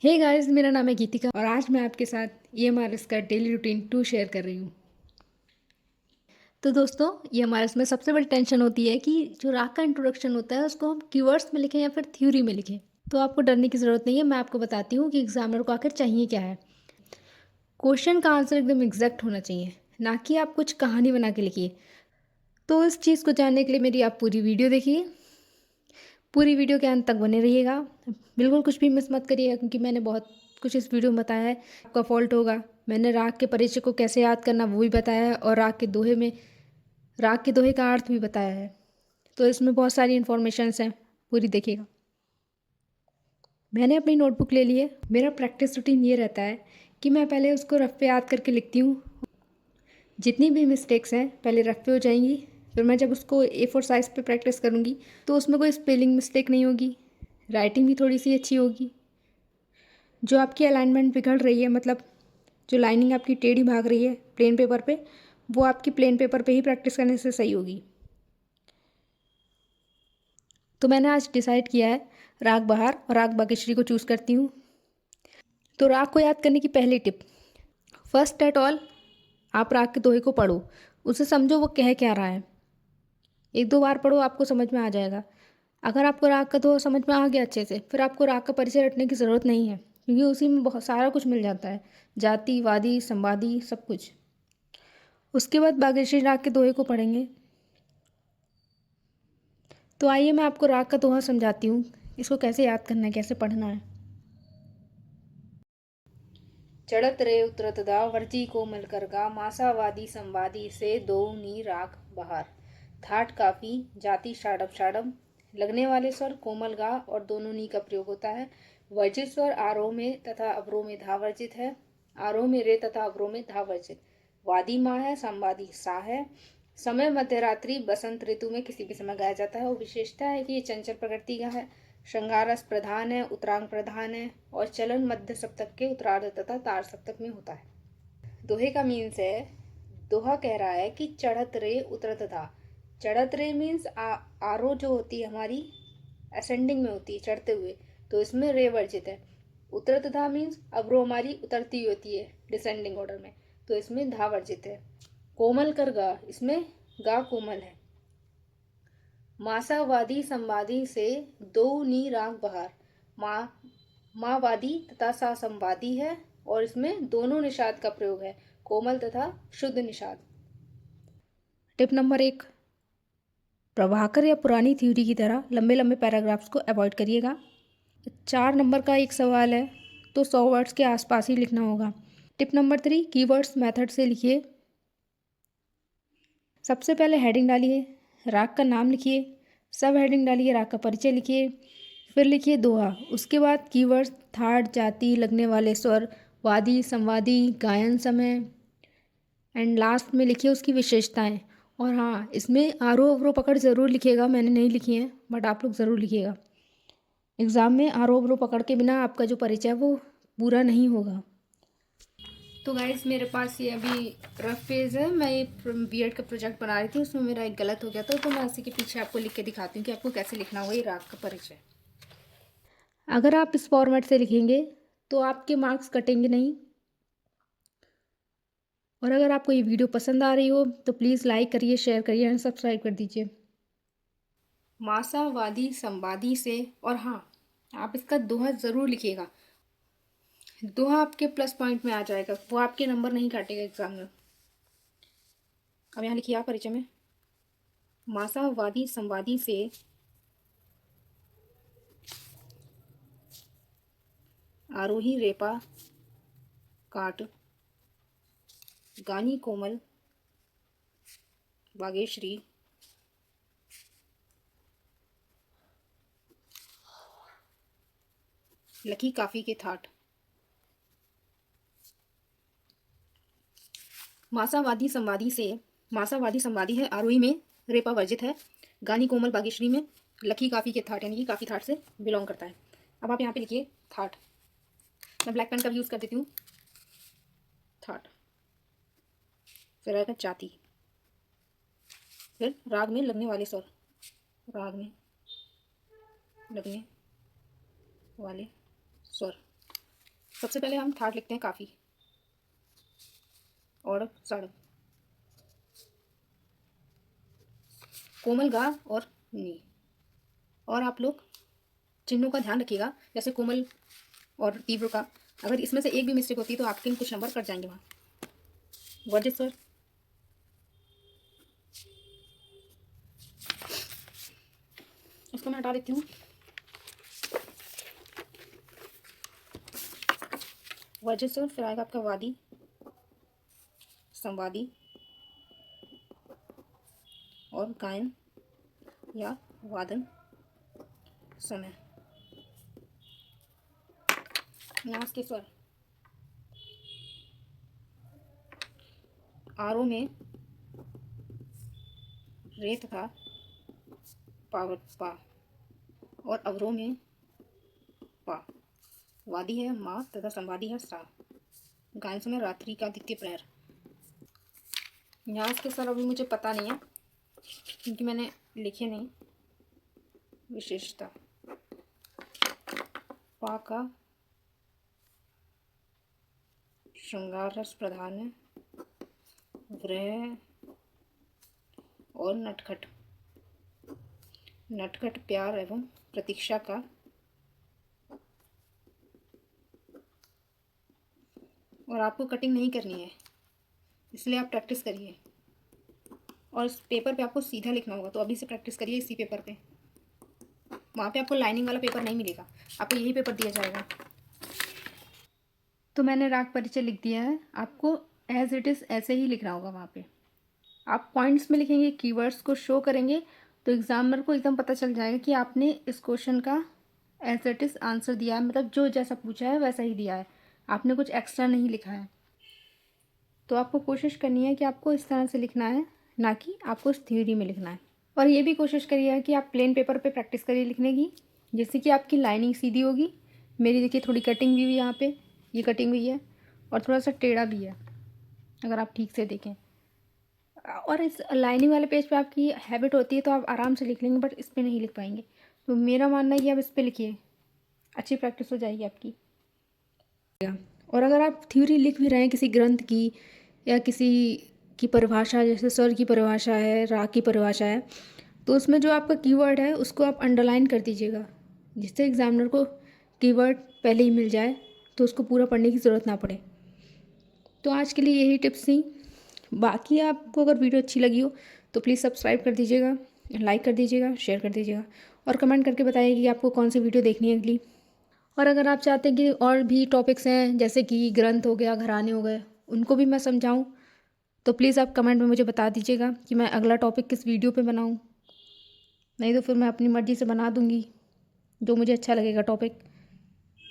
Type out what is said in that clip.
Hey guys, मेरा नाम है गीतिका और आज मैं आपके साथ ईएमआरएस का डेली रूटीन 2 शेयर कर रही हूँ। तो दोस्तों, ईएमआरएस में सबसे बड़ी टेंशन होती है कि जो राग का इंट्रोडक्शन होता है उसको हम कीवर्ड्स में लिखें या फिर थ्योरी में लिखें। तो आपको डरने की ज़रूरत नहीं है, मैं आपको बताती हूँ कि एग्जामिनर को आखिर चाहिए क्या है। क्वेश्चन का आंसर एकदम एग्जैक्ट होना चाहिए, ना कि आप कुछ कहानी बना के लिखिए। तो इस चीज़ को जानने के लिए मेरी आप पूरी वीडियो देखिए। पूरी वीडियो के अंत तक बने रहिएगा। बिल्कुल कुछ भी मिस मत करिएगा क्योंकि मैंने बहुत कुछ इस वीडियो में बताया है। आपका फॉल्ट होगा। मैंने राग के परिचय को कैसे याद करना वो भी बताया है और राग के दोहे का अर्थ भी बताया है। तो इसमें बहुत सारी इन्फॉर्मेशंस हैं, पूरी देखिएगा। मैंने अपनी नोटबुक ले ली है। मेरा प्रैक्टिस रूटीन ये रहता है कि मैं पहले उसको रफ पे याद करके लिखती हूँ। जितनी भी मिस्टेक्स हैं पहले रफ पे हो जाएंगी। फिर मैं जब उसको A4 साइज़ पे प्रैक्टिस करूँगी तो उसमें कोई स्पेलिंग मिस्टेक नहीं होगी, राइटिंग भी थोड़ी सी अच्छी होगी। जो आपकी अलाइनमेंट बिगड़ रही है, मतलब जो लाइनिंग आपकी टेढ़ी भाग रही है प्लेन पेपर पे, वो आपकी प्लेन पेपर पे ही प्रैक्टिस करने से सही होगी। तो मैंने आज डिसाइड किया है राग बहार और राग बागेश्वरी को चूज़ करती हूँ। तो राग को याद करने की पहली टिप, फर्स्ट एट ऑल आप राग के दोहे को पढ़ो, उसे समझो वो कह क्या रहा है। एक दो बार पढ़ो, आपको समझ में आ जाएगा। अगर आपको राग का दोहा समझ में आ गया अच्छे से, फिर आपको राग का परिचय रटने की ज़रूरत नहीं है क्योंकि उसी में बहुत सारा कुछ मिल जाता है, जाति वादी संवादी सब कुछ। उसके बाद बागेश्वरी राग के दोहे को पढ़ेंगे। तो आइए मैं आपको राग का दोहा समझाती हूँ, इसको कैसे याद करना है, कैसे पढ़ना है। चढ़त रे उतरत दा वर्जी को मलकर गा, मासावादी संवादी से दो नी राग बहार। थाट काफी जाति शाडब शाडब, लगने वाले स्वर कोमल गा और दोनों नी का प्रयोग होता है। वर्जित स्वर आरोह में तथा अवरोह में धा वर्जित है, आरोह में रे तथा अवरोह में धा वर्जित। वादी माँ है, संवादी सा है। समय मध्यरात्रि बसंत ऋतु में किसी भी समय गाया जाता है और विशेषता है कि ये चंचल प्रकृति का है। श्रृंगारस प्रधान है, उत्तरांग प्रधान है और चलन मध्य सप्तक के उत्तरार्ध तथा तार सप्तक में होता है। दोहे का मीन्स है, दोहा कह रहा है कि चढ़त रे उतरत धा। चढ़त रे मीन्स आरो जो होती है हमारी असेंडिंग में होती है, चढ़ते हुए, तो इसमें रे वर्जित है। उतरत धा मीन्स अवरो हमारी उतरती होती है डिसेंडिंग ऑर्डर में, तो इसमें धा वर्जित है। कोमल कर गा, इसमें गा कोमल है। मासावादी संवादी से दो नी राग बहार, मावादी तथा सा संवादी है और इसमें दोनों निषाद का प्रयोग है, कोमल तथा शुद्ध निषाद। टिप नंबर 1, प्रभाकर या पुरानी थ्योरी की तरह लंबे लंबे पैराग्राफ्स को अवॉइड करिएगा। 4 नंबर का एक सवाल है तो 100 वर्ड्स के आसपास ही लिखना होगा। टिप नंबर 3, कीवर्ड्स मेथड से लिखिए। सबसे पहले हेडिंग डालिए, राग का नाम लिखिए, सब हेडिंग डालिए, राग का परिचय लिखिए, फिर लिखिए दोहा। उसके बाद कीवर्ड्स थाट जाति, लगने वाले स्वर, वादी संवादी, गायन समय एंड लास्ट में लिखिए उसकी विशेषताएं। और हाँ, इसमें आरोह अवरोह पकड़ ज़रूर लिखिएगा, मैंने नहीं लिखी है बट आप लोग ज़रूर लिखिएगा। एग्ज़ाम में आरोह अवरोह पकड़ के बिना आपका जो परिचय है वो पूरा नहीं होगा। तो गाइस, मेरे पास ये अभी रफ पेज है, मैं ये बीएड का प्रोजेक्ट बना रही थी, उसमें मेरा एक गलत हो गया था, तो मैं उसी के पीछे आपको लिख के दिखाती हूँ कि आपको कैसे लिखना होगा ये राग का परिचय। अगर आप इस फॉर्मेट से लिखेंगे तो आपके मार्क्स कटेंगे नहीं। और अगर आपको ये वीडियो पसंद आ रही हो तो प्लीज़ लाइक करिए, शेयर करिए एंड सब्सक्राइब कर दीजिए। मासावादी संवादी से, और हाँ, आप इसका दोहा ज़रूर लिखिएगा। दोहा आपके प्लस पॉइंट में आ जाएगा, वो आपके नंबर नहीं काटेगा एग्जाम में। अब यहाँ लिखिए आप परिचय में, मासावादी संवादी से आरोही रेपा काट, गानी कोमल बागेश्वरी, लकी काफी के थाट। मासावादी संवादी से, मासावादी संवादी है, आरोही में, रेपा वर्जित है, गानी कोमल बागेश्वरी में, लकी काफी के थाट, यानी कि काफी थाट से बिलोंग करता है। अब आप यहाँ पे लिखिए थाट, मैं ब्लैक पेन का भी यूज़ कर देती हूँ। थाट, फिर आएगा जाति, फिर राग में लगने वाले स्वर, राग में लगने वाले स्वर, सबसे पहले हम ठाट लिखते हैं काफ़ी और सड़, कोमल गा और नी। और आप लोग चिन्हों का ध्यान रखिएगा, जैसे कोमल और तीव्र का, अगर इसमें से एक भी मिस्टेक होती है तो आपके कुछ नंबर कट जाएंगे वहाँ। वर्जित स्वर, उसको मैं हटा देती हूँ। वर्जित स्वर, फिर आएगा आपका वादी, संवादी और गायन या वादन समय। न्यास के स्वर, आरोह में रे तथा पा और अवरोह में पा। वादी है मा तथा संवादी है सा। गायन समय रात्रि का द्वितीय प्रहर। न्यास के स्वर अभी मुझे पता नहीं है क्योंकि मैंने लिखे नहीं। विशेषता, पा का श्रृंगार रस प्रधान है, वृह और नटखट, नटखट प्यार एवं प्रतीक्षा का। और आपको कटिंग नहीं करनी है, इसलिए आप प्रैक्टिस करिए। और इस पेपर पे आपको सीधा लिखना होगा, तो अभी से प्रैक्टिस करिए इसी पेपर पे। वहाँ पे आपको लाइनिंग वाला पेपर नहीं मिलेगा, आपको यही पेपर दिया जाएगा। तो मैंने राग परिचय लिख दिया है, आपको एज इट इज़ ऐसे ही लिखना होगा। वहाँ पे आप पॉइंट्स में लिखेंगे, कीवर्ड्स को शो करेंगे, तो एग्जामिनर को एकदम पता चल जाएगा कि आपने इस क्वेश्चन का एज इट इज़ आंसर दिया है, मतलब जो जैसा पूछा है वैसा ही दिया है, आपने कुछ एक्स्ट्रा नहीं लिखा है। तो आपको कोशिश करनी है कि आपको इस तरह से लिखना है, ना कि आपको इस थ्योरी में लिखना है। और ये भी कोशिश करिए कि आप प्लेन पेपर पे प्रैक्टिस करिए लिखने की, जिससे कि आपकी लाइनिंग सीधी होगी। मेरी देखिए थोड़ी कटिंग भी हुई है, यहाँ पे ये कटिंग हुई है और थोड़ा सा टेढ़ा भी है, अगर आप ठीक से देखें। और इस लाइनिंग वाले पेज पे आपकी हैबिट होती है तो आप आराम से लिख लेंगे, बट इस पर नहीं लिख पाएंगे। तो मेरा मानना है कि आप इस पर लिखिए, अच्छी प्रैक्टिस हो जाएगी आपकी। और अगर आप थ्योरी लिख भी रहे हैं किसी ग्रंथ की या किसी की परिभाषा, जैसे स्वर की परिभाषा है, राग की परिभाषा है, तो उसमें जो आपका कीवर्ड है उसको आप अंडरलाइन कर दीजिएगा, जिससे एग्जामिनर को कीवर्ड पहले ही मिल जाए, तो उसको पूरा पढ़ने की ज़रूरत ना पड़े। तो आज के लिए यही टिप्स थी। बाकी आपको अगर वीडियो अच्छी लगी हो तो प्लीज़ सब्सक्राइब कर दीजिएगा, लाइक कर दीजिएगा, शेयर कर दीजिएगा और कमेंट करके बताइए कि आपको कौन सी वीडियो देखनी है अगली। और अगर आप चाहते हैं कि और भी टॉपिक्स हैं, जैसे कि ग्रंथ हो गया, घराने हो गए, उनको भी मैं समझाऊं, तो प्लीज़ आप कमेंट में मुझे बता दीजिएगा कि मैं अगला टॉपिक किस वीडियो पे बनाऊं। नहीं तो फिर मैं अपनी मर्ज़ी से बना दूंगी जो मुझे अच्छा लगेगा टॉपिक।